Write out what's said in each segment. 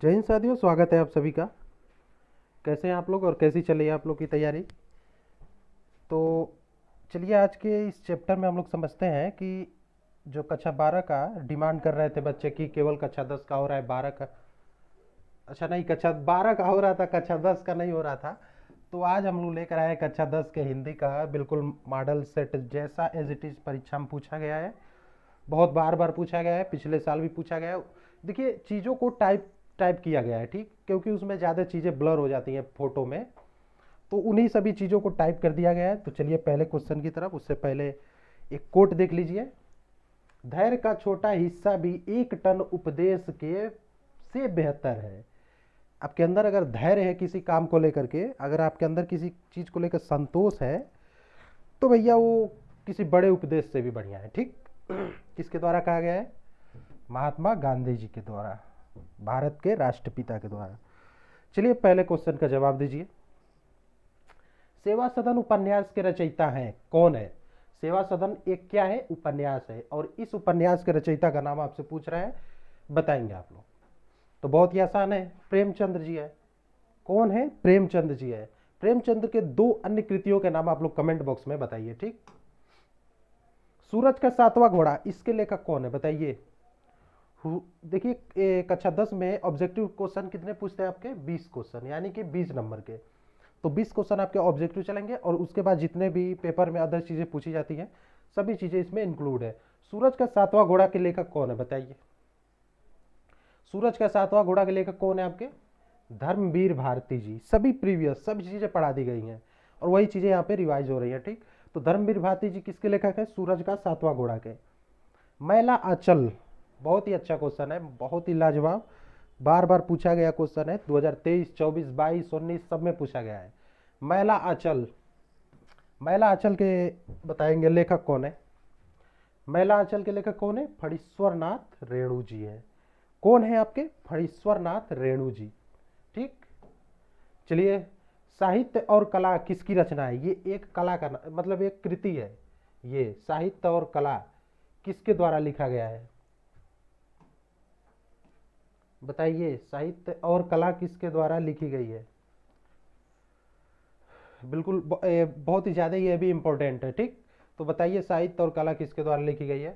जय हिंद साथियों, स्वागत है आप सभी का। कैसे हैं आप लोग और कैसी चल रही है आप लोग की तैयारी। तो चलिए आज के इस चैप्टर में हम लोग समझते हैं कि जो कक्षा 12 का डिमांड कर रहे थे बच्चे की केवल कक्षा 10 का हो रहा है, 12 का। अच्छा नहीं, कक्षा 12 का हो रहा था, कक्षा 10 का नहीं हो रहा था। तो आज हम लोग लेकर आए हैं कक्षा 10 के हिंदी का बिल्कुल मॉडल सेट जैसा एज इट इज़ परीक्षा में पूछा गया है। बहुत बार बार पूछा गया है, पिछले साल भी पूछा गया है। देखिए चीज़ों को टाइप टाइप किया गया है, ठीक, क्योंकि उसमें ज़्यादा चीज़ें ब्लर हो जाती हैं फोटो में। तो उन्हीं सभी चीज़ों को टाइप कर दिया गया है। तो चलिए पहले क्वेश्चन की तरफ, उससे पहले एक कोट देख लीजिए। धैर्य का छोटा हिस्सा भी 1 टन उपदेश के से बेहतर है। आपके अंदर अगर धैर्य है किसी काम को लेकर के, अगर आपके अंदर किसी चीज़ को लेकर संतोष है, तो भैया वो किसी बड़े उपदेश से भी बढ़िया है, ठीक। किसके द्वारा कहा गया है? महात्मा गांधी जी के द्वारा, भारत के राष्ट्रपिता के द्वारा। चलिए पहले क्वेश्चन का जवाब दीजिए। सेवा सदन उपन्यास के रचयिता हैं, कौन है? सेवा सदन एक क्या है? उपन्यास है, और इस उपन्यास के रचयिता का नाम आपसे पूछ रहा है, बताएंगे आप लोग। तो बहुत ही आसान है, प्रेमचंद्र जी है। कौन है? प्रेमचंद्र जी है। प्रेमचंद्र के 2 अन्य कृतियों के नाम आप लोग कमेंट बॉक्स में बताइए, ठीक। सूरज का 7वां घोड़ा, इसके लेखक कौन है बताइए। देखिए कक्षा 10 में ऑब्जेक्टिव क्वेश्चन कितने पूछते हैं आपके? 20 क्वेश्चन, यानी कि 20 नंबर के। तो 20 क्वेश्चन आपके ऑब्जेक्टिव चलेंगे, और उसके बाद जितने भी पेपर में अदर चीज़ें पूछी जाती हैं सभी चीज़ें इसमें इंक्लूड है। सूरज का 7वां घोड़ा के लेखक कौन है बताइए। सूरज का 7वां घोड़ा के लेखक कौन है आपके? धर्मवीर भारती जी। सभी प्रीवियस सभी चीज़ें पढ़ा दी गई हैं, और वही चीज़ें यहाँ पे रिवाइज हो रही हैं, ठीक। तो धर्मवीर भारती जी किसके लेखक है? सूरज का 7वां घोड़ा के। मैला आंचल, बहुत ही अच्छा क्वेश्चन है, बहुत ही लाजवाब, बार बार पूछा गया क्वेश्चन है। 2023, 24, 22, 19 सब में पूछा गया है। मैला आंचल, मैला आंचल के बताएंगे लेखक कौन है? मैला आंचल के लेखक कौन है? फणीश्वर नाथ रेणु जी है। कौन है आपके? फणीश्वर नाथ रेणु जी, ठीक। चलिए, साहित्य और कला किसकी रचना है? ये एक कला का मतलब एक कृति है। ये साहित्य और कला किसके द्वारा लिखा गया है बताइए। साहित्य और कला किसके द्वारा लिखी गई है? बिल्कुल बहुत ही ज़्यादा ये भी इम्पोर्टेंट है, ठीक। तो बताइए साहित्य और कला किसके द्वारा लिखी गई है?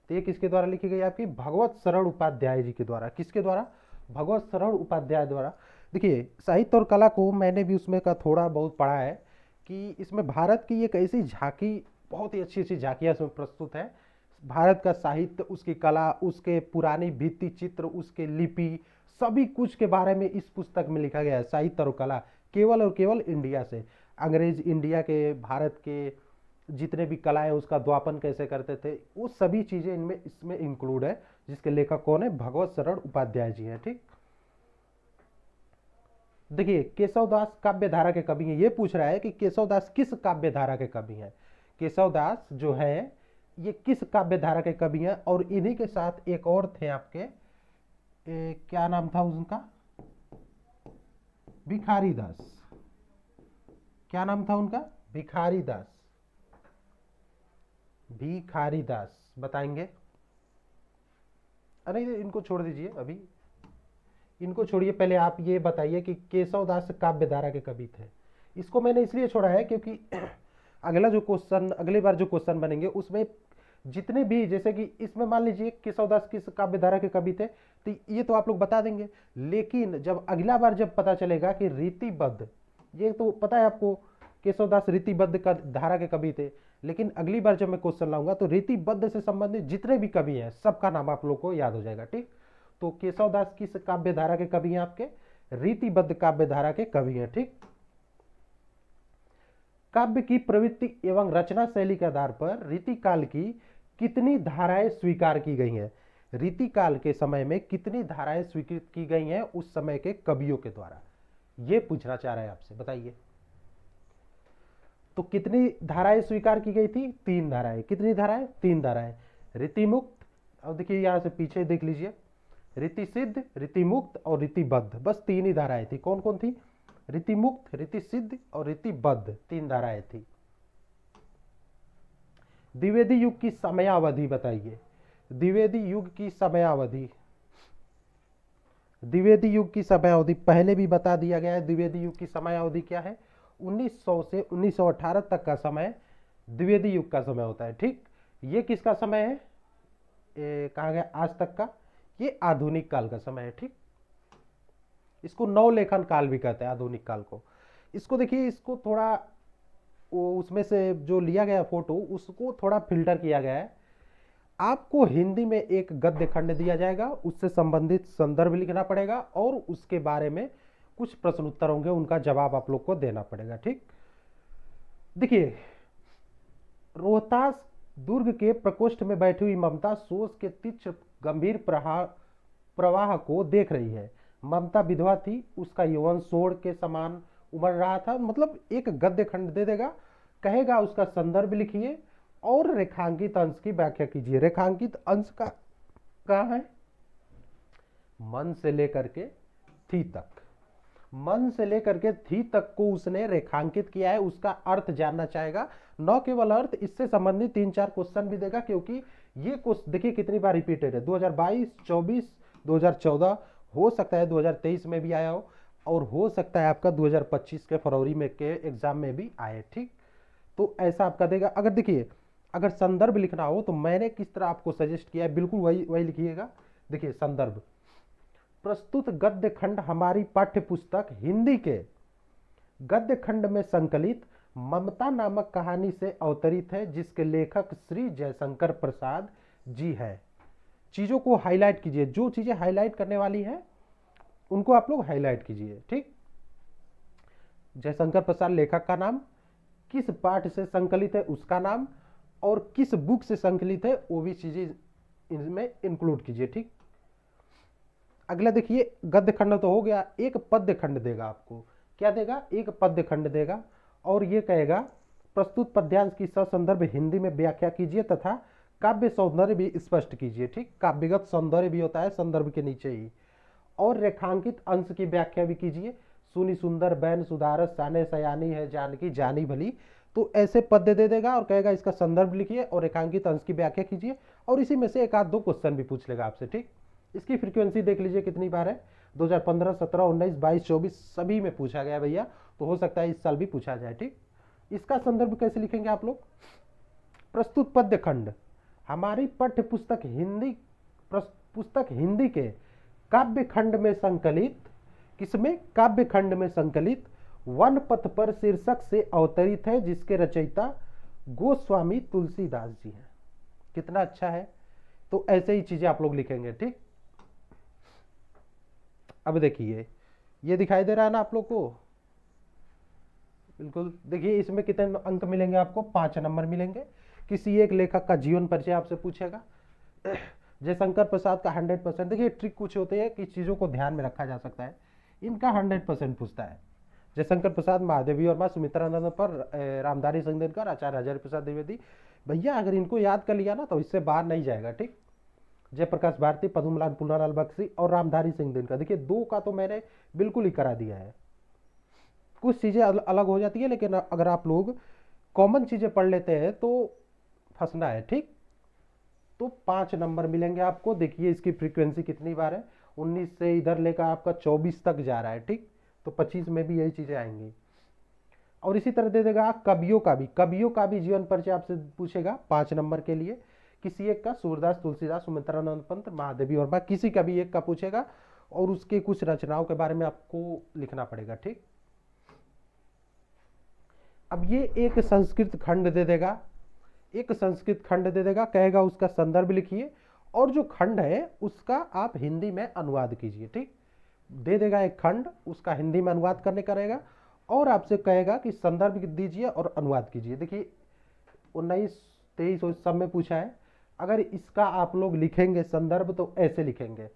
तो ये किसके द्वारा लिखी गई है आपकी? भगवत शरण उपाध्याय जी के द्वारा। किसके द्वारा? भगवत शरण उपाध्याय द्वारा। देखिए साहित्य और कला को मैंने भी उसमें का थोड़ा बहुत पढ़ा है, कि इसमें भारत की एक ऐसी झांकी, बहुत ही अच्छी अच्छी झांकियाँ इसमें प्रस्तुत है। भारत का साहित्य, उसकी कला, उसके पुरानी भित्ति चित्र, उसके लिपि, सभी कुछ के बारे में इस पुस्तक में लिखा गया है। साहित्य और कला केवल और केवल इंडिया से, अंग्रेज इंडिया के, भारत के जितने भी कलाएं उसका द्वापन कैसे करते थे, वो सभी चीज़ें इनमें इसमें इंक्लूड है। जिसके लेखक कौन है? भगवत शरण उपाध्याय जी हैं, ठीक। देखिए केशवदास काव्य धारा के कवि हैं। ये पूछ रहा है कि केशवदास किस काव्य धारा के कवि हैं। केशवदास जो है ये किस काव्य धारा के कवि हैं, और इन्हीं के साथ एक और थे आपके, क्या नाम था उनका? भिखारी दास। क्या नाम था उनका? भिखारी दास। भिखारी दास बताएंगे। अरे इनको छोड़ दीजिए अभी, इनको छोड़िए, पहले आप ये बताइए कि केशवदास काव्य धारा के कवि थे। इसको मैंने इसलिए छोड़ा है क्योंकि अगला जो क्वेश्चन, अगली बार जो क्वेश्चन बनेंगे उसमें जितने भी, जैसे कि इसमें मान लीजिए केशवदास किस काव्य धारा के कवि थे, तो ये तो आप लोग बता देंगे। लेकिन जब अगला बार जब पता चलेगा कि रीतिबद्ध, ये तो पता है आपको केशवदास रीतिबद्ध का धारा के कवि थे, लेकिन अगली बार जब मैं क्वेश्चन लाऊंगा तो रीतिबद्ध से संबंधित जितने भी कवि हैं सबका नाम आप लोग को याद हो जाएगा, ठीक। तो केशवदास किस काव्य धारा के कवि हैं आपके? रीतिबद्ध काव्य धारा के कवि हैं, ठीक। काव्य की प्रवृत्ति एवं रचना शैली के आधार पर रीतिकाल की कितनी धाराएं स्वीकार की गई हैं? रीतिकाल के समय में कितनी धाराएं स्वीकृत की गई हैं उस समय के कवियों के द्वारा, यह पूछना चाह रहे हैं आपसे, बताइए। तो कितनी धाराएं स्वीकार की गई थी? 3 धाराएं। कितनी धाराएं? 3 धाराएं। रीतिमुक्त, अब देखिए यहां से पीछे देख लीजिए, रीति सिद्ध, रीति मुक्त और रीतिबद्ध, बस 3 ही धाराएं थी। कौन कौन थी? रीति मुक्त, रीति सिद्ध और रीतिबद्ध, 3 धाराएं थी। द्विवेदी युग की समयावधि बताइए। द्विवेदी युग की समयावधि, द्विवेदी युग की समय अवधि पहले भी बता दिया गया है। द्विवेदी युग की समय अवधि क्या है? 1900 से 1918 तक का समय द्विवेदी युग का समय होता है। ठीक, ये किसका समय है? कहा गया आज तक का, ये आधुनिक काल का समय है। ठीक, इसको नवलेखन काल भी कहते हैं, आधुनिक काल को। इसको देखिए, इसको थोड़ा वो उसमें से जो लिया गया फोटो उसको थोड़ा फिल्टर किया गया है। आपको हिंदी में एक गद्य खंड दिया जाएगा, उससे संबंधित संदर्भ लिखना पड़ेगा और उसके बारे में कुछ प्रश्न उत्तर होंगे, उनका जवाब आप लोग को देना पड़ेगा। ठीक, देखिए, रोहतास दुर्ग के प्रकोष्ठ में बैठी हुई ममता सोच के तीक्ष्ण गंभीर प्रवाह को देख रही है। ममता विधवा थी, उसका यौवन सोड़ के समान उमड़ रहा था। मतलब एक गद्य खंड दे देगा, कहेगा उसका संदर्भ लिखिए और रेखांकित अंश की व्याख्या कीजिए। रेखांकित अंश का कहाँ है? मन से लेकर के थी तक, मन से लेकर के थी तक को उसने रेखांकित किया है, उसका अर्थ जानना चाहेगा। न केवल अर्थ, इससे संबंधित 3-4 क्वेश्चन भी देगा, क्योंकि ये क्वेश्चन देखिए कितनी बार रिपीटेड है। 2022, 24, 2014, हो सकता है 2023 में भी आया हो, और हो सकता है आपका 2025 के फरवरी में के एग्जाम में भी आए। ठीक, तो ऐसा आपका देगा। अगर देखिए, अगर संदर्भ लिखना हो तो मैंने किस तरह आपको सजेस्ट किया है, बिल्कुल वही वही लिखिएगा। देखिए, संदर्भ, प्रस्तुत गद्य खंड हमारी पाठ्य पुस्तक हिंदी के गद्य खंड में संकलित ममता नामक कहानी से अवतरित है, जिसके लेखक श्री जयशंकर प्रसाद जी है। चीजों को हाईलाइट कीजिए, जो चीजें हाईलाइट करने वाली है उनको आप लोग हाईलाइट कीजिए। ठीक, जयशंकर प्रसाद लेखक का नाम, किस पाठ से संकलित है उसका नाम, और किस बुक से संकलित है वो भी चीजें इनमें इंक्लूड कीजिए। ठीक, अगला देखिए, गद्य खंड तो हो गया, एक पद्य खंड देगा आपको। क्या देगा? एक पद्य खंड देगा, और ये कहेगा प्रस्तुत पद्यांश की ससंदर्भ हिंदी में व्याख्या कीजिए तथा काव्य सौंदर्य भी स्पष्ट कीजिए। ठीक, काव्यगत सौंदर्य भी होता है संदर्भ के नीचे ही। और रेखांकित अंश की व्याख्या भी कीजिए। सुनी सुंदर बैन सुधारस साने सयानी है जानकी जानी भली। तो ऐसे पद्य दे देगा और कहेगा इसका संदर्भ लिखिए और रेखांकित अंश की व्याख्या कीजिए, और इसी में से एक आध दो क्वेश्चन भी पूछ लेगा आपसे। ठीक, इसकी फ्रीक्वेंसी देख लीजिए कितनी बार है, 2015, 17, 19, 22, 24 सभी में पूछा गया भैया, तो हो सकता है इस साल भी पूछा जाए। ठीक, इसका संदर्भ कैसे लिखेंगे आप लोग? प्रस्तुत पद्य खंड हमारी पाठ्य पुस्तक हिंदी के काव्य खंड में संकलित, किसमें? काव्य खंड में संकलित वन पथ पर शीर्षक से अवतरित है, जिसके रचयिता गोस्वामी तुलसीदास जी हैं। कितना अच्छा है। तो ऐसे ही चीजें आप लोग लिखेंगे। ठीक, अब देखिए, ये दिखाई दे रहा है ना आप लोग को? बिल्कुल। देखिए, इसमें कितने अंक मिलेंगे आपको? 5 नंबर मिलेंगे। किसी एक लेखक का जीवन परिचय आपसे पूछेगा। जयशंकर प्रसाद का 100%। देखिए, ट्रिक कुछ होते हैं कि चीज़ों को ध्यान में रखा जा सकता है। इनका 100% पूछता है। जयशंकर प्रसाद, महादेवी वर्मा, सुमित्रानंद पर, रामधारी सिंह दिनकर, आचार्य हजारी प्रसाद द्विवेदी। भैया अगर इनको याद कर लिया ना तो इससे बाहर नहीं जाएगा। ठीक, जयप्रकाश भारती, पद्मलाल पुन्नालाल बख्शी और रामधारी सिंह दिनकर। देखिए, 2 का तो मैंने बिल्कुल ही करा दिया है। कुछ चीज़ें अलग हो जाती है, लेकिन अगर आप लोग कॉमन चीज़ें पढ़ लेते हैं तो फंसना है। ठीक, तो 5 नंबर मिलेंगे आपको। देखिए, इसकी फ्रीक्वेंसी कितनी बार है, 19 से इधर लेकर आपका 24 तक जा रहा है। ठीक, तो 25 में भी यही चीज़ें आएंगी। और इसी तरह दे देगा कवियों का भी जीवन परिचय आपसे पूछेगा 5 नंबर के लिए। किसी एक का, सूरदास, तुलसीदास, सुमित्रानंद पंत, महादेवी वर्मा, किसी का भी एक का पूछेगा, और उसके कुछ रचनाओं के बारे में आपको लिखना पड़ेगा। ठीक, अब ये एक संस्कृत खंड दे देगा, कहेगा उसका संदर्भ लिखिए, और जो खंड है उसका आप हिंदी में अनुवाद कीजिए। ठीक, दे देगा एक खंड, उसका हिंदी में अनुवाद करने का रहेगा, और आपसे कहेगा कि संदर्भ दीजिए और अनुवाद कीजिए। देखिए, 19, 23 सब में पूछा है। अगर इसका आप लोग लिखेंगे संदर्भ तो ऐसे लिखेंगे,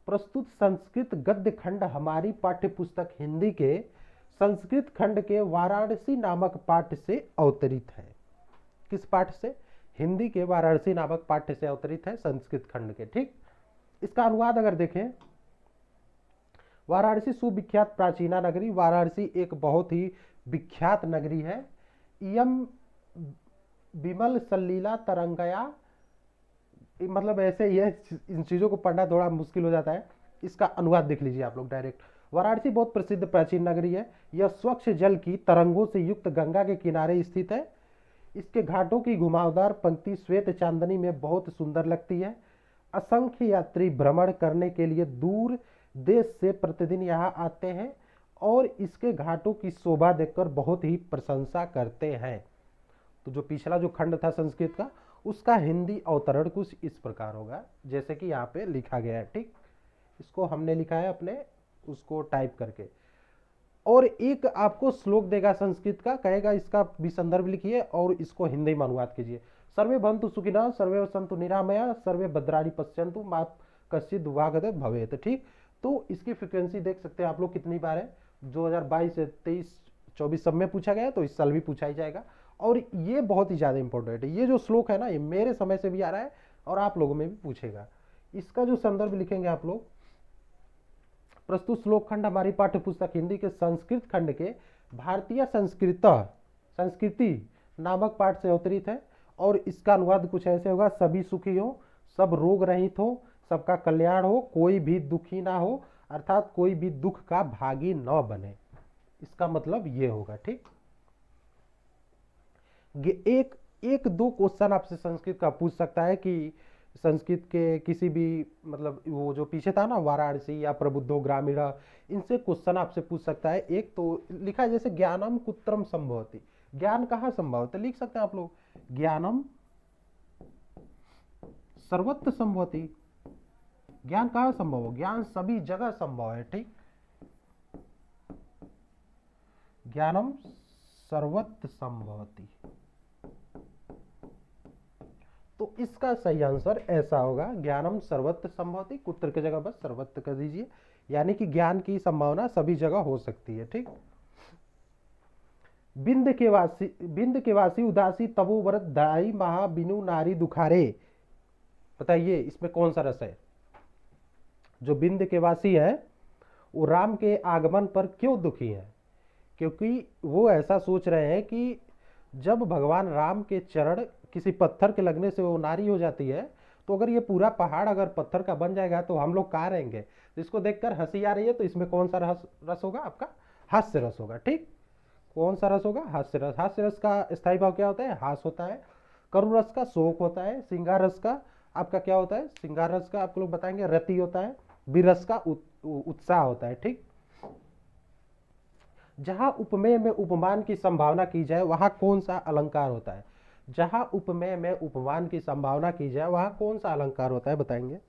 प्रस्तुत संस्कृत गद्य खंड हमारी पाठ्य पुस्तक हिंदी के संस्कृत खंड के वाराणसी नामक पाठ से अवतरित है। किस पाठ से? हिंदी के वाराणसी नामक पाठ से अवतरित है संस्कृत खंड के। ठीक, इसका अनुवाद अगर देखें, वाराणसी सुविख्यात प्राचीना नगरी, वाराणसी एक बहुत ही विख्यात नगरी है। इयम विमल सलीला तरंगया, मतलब ऐसे ही है, इन चीज़ों को पढ़ना थोड़ा मुश्किल हो जाता है। इसका अनुवाद देख लीजिए आप लोग डायरेक्ट। वाराणसी बहुत प्रसिद्ध प्राचीन नगरी है। यह स्वच्छ जल की तरंगों से युक्त गंगा के किनारे स्थित है। इसके घाटों की घुमावदार पंक्ति श्वेत चांदनी में बहुत सुंदर लगती है। असंख्य यात्री भ्रमण करने के लिए दूर देश से प्रतिदिन यहाँ आते हैं और इसके घाटों की शोभा देखकर बहुत ही प्रशंसा करते हैं। तो जो पिछला जो खंड था संस्कृत का, उसका हिंदी अवतरण कुछ इस प्रकार होगा जैसे कि यहाँ पे लिखा गया है। ठीक, इसको हमने लिखा है अपने उसको टाइप करके। और एक आपको श्लोक देगा संस्कृत का, कहेगा इसका भी संदर्भ लिखिए और इसको हिंदी में अनुवाद कीजिए। सर्वे भवन्तु सुखिनः, सर्वे सन्तु निरामया, सर्वे भद्राणि पश्यन्तु मा कश्चित् दुर्भाग्यः भवेत्। ठीक, तो इसकी फ्रिक्वेंसी देख सकते हैं आप लोग कितनी बार है। 2022 से 23 24 सब में पूछा गया, तो इस साल भी पूछा ही जाएगा। और ये बहुत ही ज़्यादा इंपॉर्टेंट है। ये जो श्लोक है ना, ये मेरे समय से भी आ रहा है और आप लोगों में भी पूछेगा। इसका जो संदर्भ लिखेंगे आप लोग, प्रस्तुत श्लोक खंड हमारी पाठ्य पुस्तक हिंदी के संस्कृत खंड के भारतीय संस्कृति नामक पाठ से अवतरित है। और इसका अनुवाद कुछ ऐसे होगा, सभी सुखी हो, सब रोग रहित हो, सबका कल्याण हो, कोई भी दुखी ना हो, अर्थात कोई भी दुख का भागी न बने। इसका मतलब ये होगा। ठीक, एक दो क्वेश्चन आपसे संस्कृत का पूछ सकता है कि संस्कृत के किसी भी मतलब वो जो पीछे था ना वाराणसी या प्रबुद्धो ग्रामीण, इनसे क्वेश्चन आपसे पूछ सकता है। एक तो लिखा है जैसे ज्ञानम कुत्रम संभवति, ज्ञान कहाँ संभव है, लिख सकते हैं आप लोग ज्ञानम सर्वत्र संभवति। ज्ञान कहाँ संभव हो, ज्ञान सभी जगह संभव है। ठीक, ज्ञानम सर्वत्र संभवति। तो इसका सही आंसर ऐसा होगा, ज्ञानम सर्वत्र संभवति, कुत्र की जगह बस सर्वत्र कर दीजिए, यानी कि ज्ञान की संभावना सभी जगह हो सकती है। ठीक, बिंद के वासी उदासी तबो व्रत दाई महा बिनु नारी दुखारे। बताइए इसमें कौन सा रस है। जो बिंद के वासी है वो राम के आगमन पर क्यों दुखी है, क्योंकि वो ऐसा सोच रहे हैं कि जब भगवान राम के चरण किसी पत्थर के लगने से वो नारी हो जाती है, तो अगर ये पूरा पहाड़ अगर पत्थर का बन जाएगा तो हम लोग कहाँ रहेंगे। तो इसको देखकर हंसी आ रही है, तो इसमें कौन सा रस होगा आपका, हास्य रस होगा। ठीक, कौन सा रस होगा, हास्य रस। हास्य रस का स्थायी भाव क्या होता है, हास होता है। करुण रस का शोक होता है। श्रृंगार रस का आपका क्या होता है, श्रृंगार रस का आप लोग बताएंगे रति होता है। विरस का उत्साह होता है। ठीक, जहां उपमेय में उपमान की संभावना की जाए वहां कौन सा अलंकार होता है। जहां उपमेय में उपमान की संभावना की जाए वहां कौन सा अलंकार होता है, बताएंगे।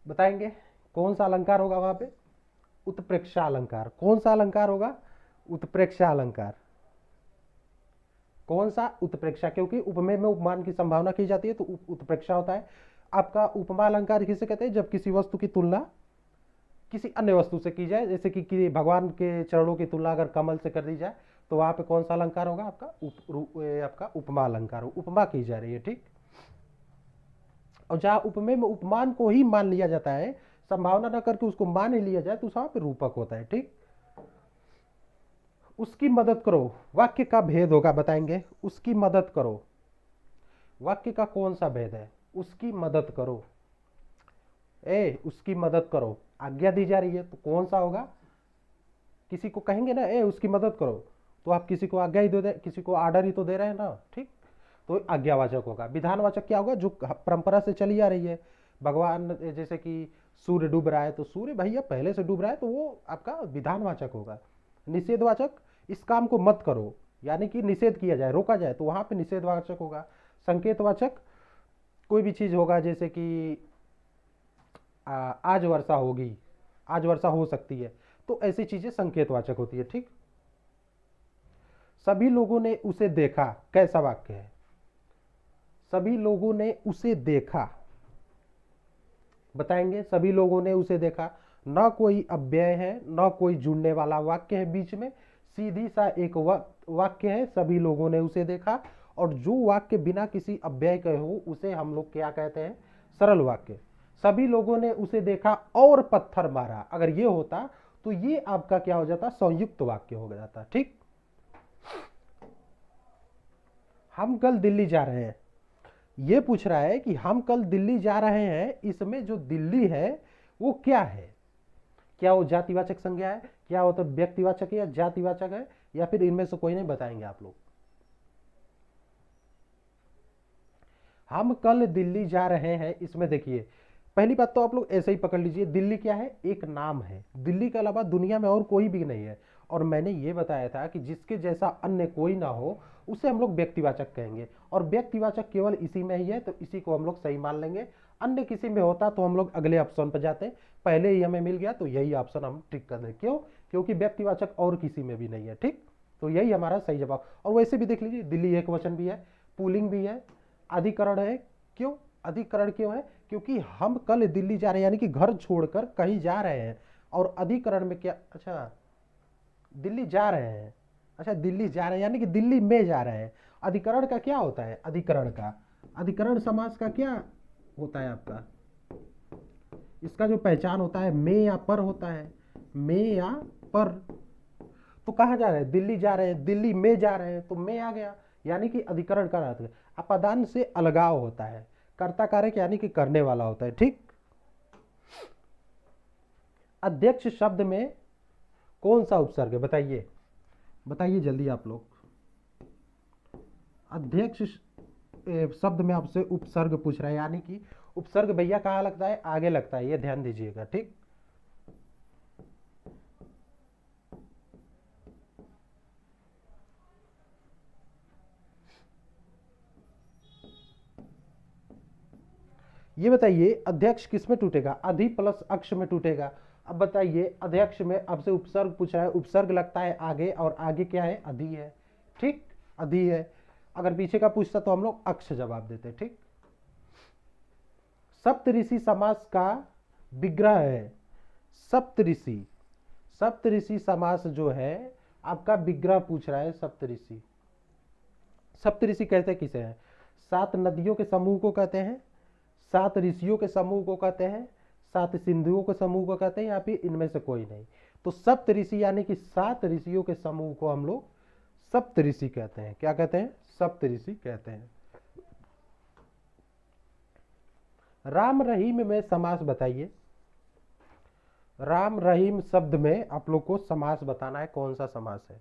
बताएंगे कौन सा अलंकार होगा वहां पे, उत्प्रेक्षा अलंकार। कौन सा अलंकार होगा, उत्प्रेक्षा अलंकार। कौन सा, उत्प्रेक्षा, क्योंकि उपमेय में उपमान की संभावना की जाती है तो उत्प्रेक्षा होता है आपका। उपमा अलंकार किसे कहते हैं, जब किसी वस्तु की तुलना किसी अन्य वस्तु से की जाए, जैसे कि भगवान के चरणों की तुलना अगर कमल से कर दी जाए तो वहां पे कौन सा अलंकार होगा आपका, आपका उपमा अलंकार हो, उपमा की जा रही है। ठीक, और जहां उपमेय में उपमान को ही मान लिया जाता है, संभावना न करके उसको मान ही लिया जाए, तो वहां पे रूपक होता है। ठीक, उसकी मदद करो, वाक्य का भेद होगा, बताएंगे। उसकी मदद करो, वाक्य का कौन सा भेद है, उसकी मदद करो। उसकी मदद करो, आज्ञा दी जा रही है, तो कौन सा होगा। किसी को कहेंगे ना उसकी मदद करो, तो आप किसी को आज्ञा ही दे, किसी को आर्डर ही तो दे रहे हैं ना। ठीक, तो आज्ञावाचक होगा। विधानवाचक क्या होगा, जो परंपरा से चली आ रही है। भगवान जैसे कि सूर्य डूब रहा है तो सूर्य भैया पहले से डूब रहा है, तो वो आपका विधानवाचक होगा। निषेधवाचक, इस काम को मत करो, यानी कि निषेध किया जाए, रोका जाए, तो वहां पे निषेधवाचक होगा। संकेतवाचक, कोई भी चीज होगा जैसे कि आज वर्षा होगी, आज वर्षा हो सकती है, तो ऐसी चीजें संकेतवाचक होती है। ठीक, सभी लोगों ने उसे देखा, कैसा वाक्य है, सभी लोगों ने उसे देखा, बताएंगे। सभी लोगों ने उसे देखा, न कोई अव्यय है न कोई जुड़ने वाला वाक्य है बीच में, सीधी सा एक वाक्य है, सभी लोगों ने उसे देखा। और जो वाक्य बिना किसी अव्यय के हो उसे हम लोग क्या कहते हैं, सरल वाक्य। सभी लोगों ने उसे देखा और पत्थर मारा, अगर ये होता तो ये आपका क्या हो जाता, संयुक्त वाक्य हो जाता। ठीक, हम कल दिल्ली जा रहे हैं, ये पूछ रहा है कि हम कल दिल्ली जा रहे हैं, इसमें जो दिल्ली है वो क्या है? क्या वो जातिवाचक संज्ञा है, क्या वो तो व्यक्तिवाचक है या जातिवाचक है, या फिर इनमें से कोई नहीं, बताएंगे आप लोग। हम कल दिल्ली जा रहे हैं, इसमें देखिए पहली बात तो आप लोग ऐसे ही पकड़ लीजिए, दिल्ली क्या है? एक नाम है। दिल्ली के अलावा दुनिया में और कोई भी नहीं है। और मैंने ये बताया था कि जिसके जैसा अन्य कोई ना हो उसे हम लोग व्यक्तिवाचक कहेंगे, और व्यक्तिवाचक केवल इसी में ही है, तो इसी को हम लोग सही मान लेंगे। अन्य किसी में होता तो हम लोग अगले ऑप्शन पर जाते, पहले ही हमें मिल गया तो यही ऑप्शन हम टिक कर दें। क्यों? क्योंकि व्यक्तिवाचक और किसी में भी नहीं है। ठीक, तो यही हमारा सही जवाब। और वैसे भी देख लीजिए, दिल्ली एक वचन भी है, पुल्लिंग भी है, अधिकरण है। क्यों अधिकरण क्यों है? क्योंकि हम कल दिल्ली जा रहे हैं, यानी कि घर छोड़कर कहीं जा रहे हैं। और अधिकरण में क्या, अच्छा दिल्ली जा रहे हैं, अच्छा दिल्ली जा रहे हैं यानी कि दिल्ली में जा रहे हैं। अधिकरण का क्या होता है? अधिकरण समास का क्या होता है आपका? इसका जो पहचान होता है में या पर होता है, में या पर। तो कहाँ जा रहे हैं? दिल्ली जा रहे हैं, दिल्ली में जा रहे हैं, तो में आ गया, यानी कि अधिकरण का अर्थ है। अपदान से अलगाव होता है, कर्ता कारक यानी कि करने वाला होता है। ठीक, अध्यक्ष शब्द में कौन सा उपसर्ग है? बताइए बताइए जल्दी आप लोग। अध्यक्ष शब्द में आपसे उपसर्ग पूछ रहा है, यानी कि उपसर्ग भैया कहाँ लगता है? आगे लगता है, ये ध्यान दीजिएगा। ठीक, ये बताइए अध्यक्ष किस में टूटेगा? अधि प्लस अक्ष में टूटेगा। अब बताइए अध्यक्ष में आपसे उपसर्ग पूछ रहा है, उपसर्ग लगता है आगे, और आगे क्या है? अधि है। ठीक, अधि है। अगर पीछे का पूछता तो हम लोग अक्ष जवाब देते। ठीक, सप्तऋषि समास का विग्रह है। सप्तऋषि, सप्तऋषि समास जो है आपका विग्रह पूछ रहा है। सप्तऋषि, सप्तऋषि कहते किसे हैं? 7 नदियों के समूह को कहते हैं, 7 ऋषियों के समूह को कहते हैं, 7 सिंधुओं के समूह को कहते हैं, या फिर इनमें से कोई नहीं। तो सप्तऋषि यानी कि 7 ऋषियों के समूह को हम लोग सप्तऋषि कहते हैं। क्या कहते हैं? सप्तऋषि कहते हैं। राम रहीम में समास बताइए। राम रहीम शब्द में आप लोग को समास बताना है, कौन सा समास है?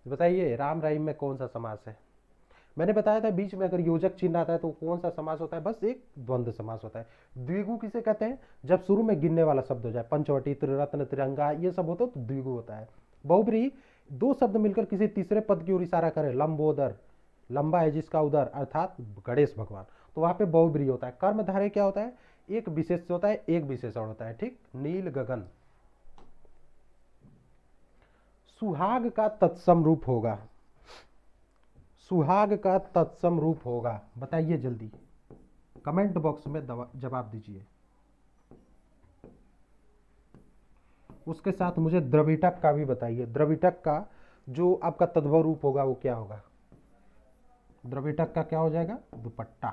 बताइए राम रहीम में कौन सा समास है? मैंने बताया था बीच में अगर योजक चिन्ह आता है तो कौन सा समास होता है? बस एक द्वंद्व समास होता है। द्विगु किसे कहते हैं? जब शुरू में गिनने वाला शब्द हो जाए, पंचवटी, त्रिरत्न, तिरंगा, ये सब होता है तो द्विगु होता है। बहुब्रीहि, 2 शब्द मिलकर किसी तीसरे पद की ओर इशारा करें, लंबोदर, लंबा है जिसका उदर, अर्थात गणेश भगवान, तो वहां पे बहुब्रीहि होता है। कर्मधारय क्या होता है? एक विशेष होता है, एक विशेषण होता है। ठीक, नील गगन। सुहाग का तत्सम रूप होगा, सुहाग का तत्सम रूप होगा, बताइए जल्दी, कमेंट बॉक्स में जवाब दीजिए। उसके साथ मुझे द्रविटक का भी बताइए, द्रविटक का जो आपका तद्भव रूप होगा वो क्या होगा? द्रविटक का क्या हो जाएगा? दुपट्टा।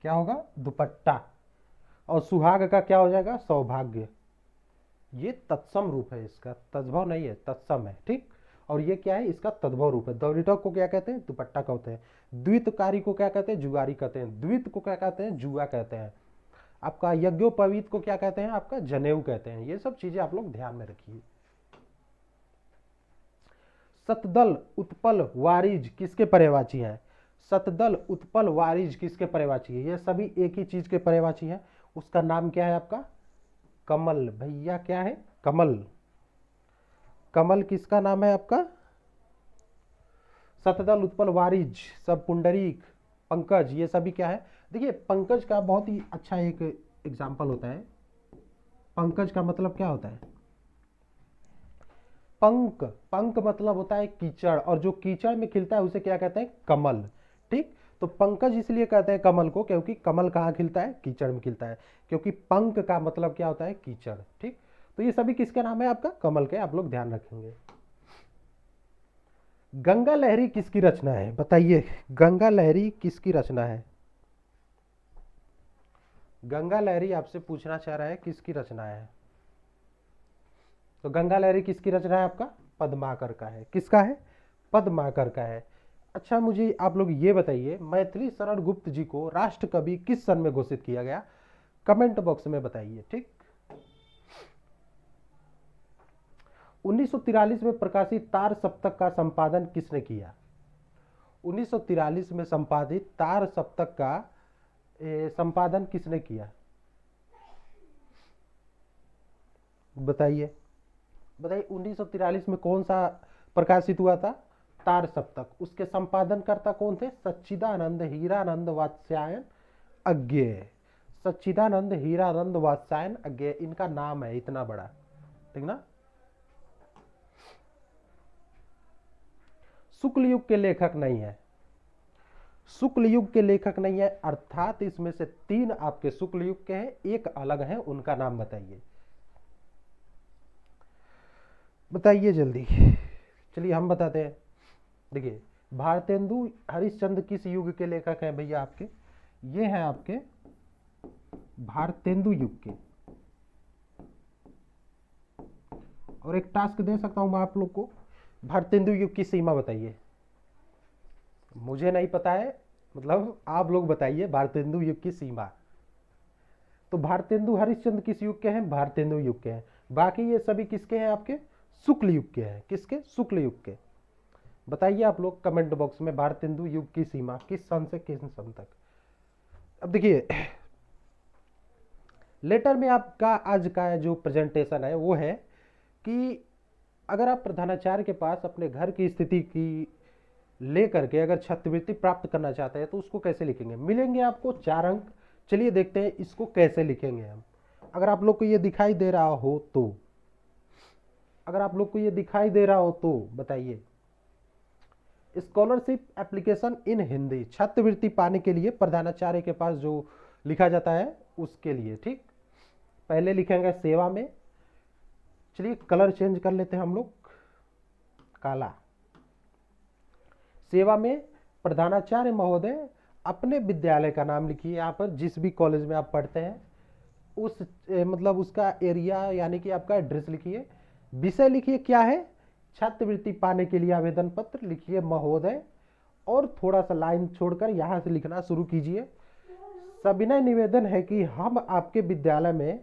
क्या होगा? दुपट्टा। और सुहाग का क्या हो जाएगा? सौभाग्य। ये तत्सम रूप है, इसका तद्भव नहीं है, तत्सम है। ठीक, और ये क्या है? इसका तद्भव रूप है। द्रविटक को क्या कहते हैं? दुपट्टा कहते हैं। द्वितकारी को क्या कहते हैं? जुगारी कहते हैं। द्वित को क्या कहते हैं? जुआ कहते हैं। आपका यज्ञोपवीत को क्या कहते हैं? आपका जनेऊ कहते हैं। ये सब चीजें आप लोग ध्यान में रखिए। सतदल, उत्पल, वारिज किसके पर्यायवाची हैं? सतदल, उत्पल, वारिज किसके पर्यायवाची है? ये सभी एक ही चीज के पर्यायवाची हैं। उसका नाम क्या है आपका? कमल। भैया क्या है? कमल। कमल किसका नाम है आपका? सतदल, उत्पल, वारिज, सब पुंडरीक, पंकज, ये सभी क्या है? देखिए पंकज का बहुत ही अच्छा एक एग्जाम्पल होता है। पंकज का मतलब क्या होता है? पंक, पंक मतलब होता है कीचड़, और जो कीचड़ में खिलता है उसे क्या कहते हैं? कमल। ठीक, तो पंकज इसलिए कहते हैं कमल को क्योंकि कमल कहाँ खिलता है? कीचड़ में खिलता है। क्योंकि पंक का मतलब क्या होता है? कीचड़। ठीक, तो ये सभी किसके नाम है? आपका कमल के, आप लोग ध्यान रखेंगे। गंगा लहरी किसकी रचना है? बताइए, गंगा लहरी किसकी रचना है? गंगा लहरी आपसे पूछना चाह रहा है किसकी रचना है? तो गंगा लहरी किसकी रचना है? आपका पद्माकर का है। किसका है? पद्माकर का है। अच्छा, मुझे आप लोग ये बताइए, मैथिली शरण गुप्त जी को राष्ट्र कवि किस सन में घोषित किया गया? कमेंट बॉक्स में बताइए। ठीक, 1943 में प्रकाशित तार सप्तक का संपादन किसने किया? 1943 में संपादित तार सप्तक का संपादन किसने किया? बताइए बताइए, 1943 में कौन सा प्रकाशित हुआ था? तार सप्तक। उसके संपादनकर्ता कौन थे? सच्चिदानंद हीरानंद वात्स्यायन अज्ञेय। सच्चिदानंद हीरानंद वात्स्यायन अज्ञेय, इनका नाम है इतना बड़ा, ठीक ना। शुक्ल युग के लेखक नहीं है, शुक्ल युग के लेखक नहीं है, अर्थात इसमें से 3 आपके शुक्ल युग के हैं, एक अलग है, उनका नाम बताइए। बताइए जल्दी। चलिए हम बताते हैं। देखिए, भारतेंदु हरिश्चंद्र किस युग के लेखक हैं भैया? आपके ये हैं आपके भारतेंदु युग के। और एक टास्क दे सकता हूं मैं आप लोग को, भारतेंदु युग की सीमा बताइए। मुझे नहीं पता है, मतलब आप लोग बताइए भारतेंदु युग की सीमा। तो भारतेंदु हरिश्चंद्र किस युग के हैं? भारतेंदु युग के हैं। बाकी ये सभी किसके हैं? आपके शुक्ल युग के हैं। किसके? शुक्ल युग के। बताइए आप लोग कमेंट बॉक्स में भारतेंदु युग की सीमा किस सन से किस सन तक। अब देखिए, लेटर में आपका आज का जो प्रेजेंटेशन है वो है कि अगर आप प्रधानाचार्य के पास अपने घर की स्थिति की लेकर के अगर छात्रवृत्ति प्राप्त करना चाहते हैं तो उसको कैसे लिखेंगे? मिलेंगे आपको 4 अंक। चलिए देखते हैं इसको कैसे लिखेंगे हम। अगर आप लोग को ये दिखाई दे रहा हो तो, अगर आप लोग को ये दिखाई दे रहा हो तो बताइए। स्कॉलरशिप एप्लीकेशन इन हिंदी, छात्रवृत्ति पाने के लिए प्रधानाचार्य के पास जो लिखा जाता है उसके लिए। ठीक, पहले लिखेंगे सेवा में। चलिए कलर चेंज कर लेते हैं हम लोग, काला। सेवा में प्रधानाचार्य महोदय अपने विद्यालय का नाम लिखिए। यहाँ पर जिस भी कॉलेज में आप पढ़ते हैं उस मतलब उसका एरिया यानी कि आपका एड्रेस लिखिए। विषय लिखिए क्या है? छात्रवृत्ति पाने के लिए आवेदन पत्र लिखिए महोदय, और थोड़ा सा लाइन छोड़कर यहाँ से लिखना शुरू कीजिए। सविनय निवेदन है कि हम आपके विद्यालय में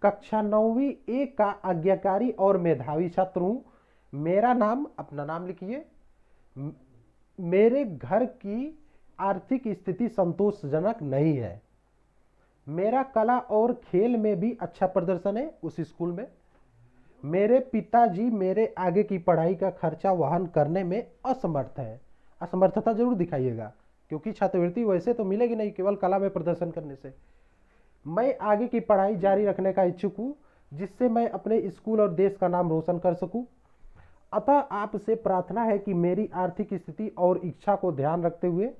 कक्षा 9वीं ए का आज्ञाकारी और मेधावी छात्र हूँ। मेरा नाम, अपना नाम लिखिए। मेरे घर की आर्थिक स्थिति संतोषजनक नहीं है। मेरा कला और खेल में भी अच्छा प्रदर्शन है उस स्कूल में। मेरे पिताजी मेरे आगे की पढ़ाई का खर्चा वहन करने में असमर्थ है। असमर्थता जरूर दिखाइएगा, क्योंकि छात्रवृत्ति वैसे तो मिलेगी नहीं केवल कला में प्रदर्शन करने से। मैं आगे की पढ़ाई जारी रखने का इच्छुक हूँ, जिससे मैं अपने स्कूल और देश का नाम रोशन कर सकूं। अतः आपसे प्रार्थना है कि मेरी आर्थिक स्थिति और इच्छा को ध्यान रखते हुए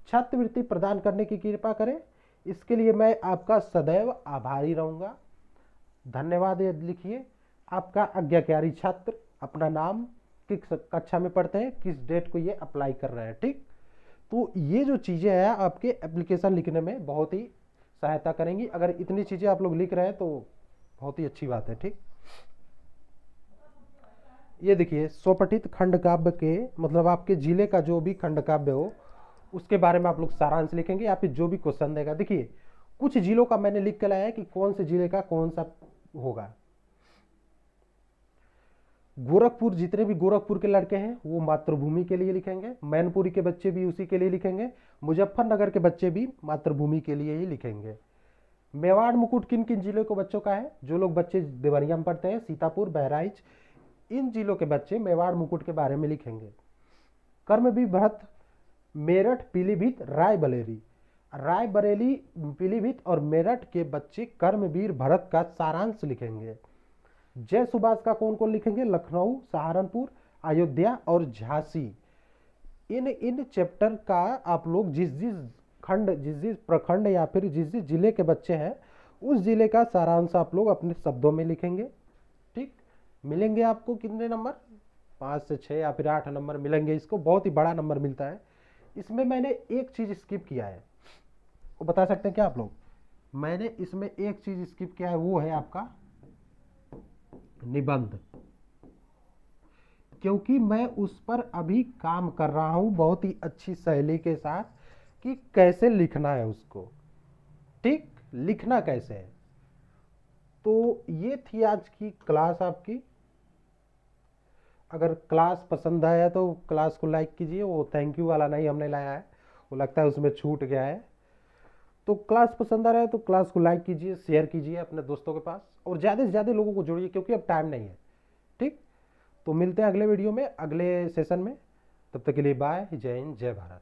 छात्रवृत्ति प्रदान करने की कृपा करें। इसके लिए मैं आपका सदैव आभारी रहूंगा। धन्यवाद लिखिए। आपका आज्ञाकारी छात्र, अपना नाम, किस कक्षा में पढ़ते हैं, किस डेट को ये अप्लाई कर रहे हैं। ठीक, तो ये जो चीज़ें हैं आपके एप्लीकेशन लिखने में बहुत ही सहायता करेंगी। अगर इतनी चीज़ें आप लोग लिख रहे हैं तो बहुत ही अच्छी बात है। ठीक, ये देखिए, स्वपठित खंड काव्य के मतलब आपके जिले का जो भी खंड काव्य हो उसके बारे में आप लोग सारांश लिखेंगे या फिर जो भी क्वेश्चन देगा। देखिए, कुछ जिलों का मैंने लिख के लाया है कि कौन से जिले का कौन सा होगा। गोरखपुर, जितने भी गोरखपुर के लड़के हैं वो मातृभूमि के लिए लिखेंगे। मैनपुरी के बच्चे भी उसी के लिए लिखेंगे। मुजफ्फरनगर के बच्चे भी मातृभूमि के लिए ही लिखेंगे। मेवाड़ मुकुट किन किन जिलों के बच्चों का है? जो लोग बच्चे देवरिया में पढ़ते हैं, सीतापुर, बहराइच, इन जिलों के बच्चे मेवाड़ मुकुट के बारे में लिखेंगे। कर्मवीर भरत, मेरठ, पीलीभीत, रायबरेली, रायबरेली, पीलीभीत और मेरठ के बच्चे कर्मवीर भरत का सारांश लिखेंगे। जय सुभाष का कौन कौन लिखेंगे? लखनऊ, सहारनपुर, अयोध्या और झांसी। इन चैप्टर का आप लोग जिस जिस खंड, जिस जिस प्रखंड या फिर जिस जिस जिले के बच्चे हैं उस जिले का सारांश आप लोग अपने शब्दों में लिखेंगे। ठीक, मिलेंगे आपको कितने नंबर? 5 से 6 या फिर 8 नंबर मिलेंगे। इसको बहुत ही बड़ा नंबर मिलता है। इसमें मैंने एक चीज स्किप किया है, वो बता सकते हैं क्या आप लोग? मैंने इसमें एक चीज स्किप किया है, वो है आपका निबंध, क्योंकि मैं उस पर अभी काम कर रहा हूं बहुत ही अच्छी शैली के साथ कि कैसे लिखना है उसको, ठीक, लिखना कैसे है। तो ये थी आज की क्लास आपकी। अगर क्लास पसंद आया तो क्लास को लाइक कीजिए, वो थैंक यू वाला नहीं हमने लाया है, वो लगता है उसमें छूट गया है। तो क्लास पसंद आ रहा है तो क्लास को लाइक कीजिए, शेयर कीजिए अपने दोस्तों के पास, और ज़्यादा से ज़्यादा लोगों को जोड़िए, क्योंकि अब टाइम नहीं है। ठीक, तो मिलते हैं अगले वीडियो में, अगले सेशन में। तब तक के लिए बाय, जय हिंद, जय भारत।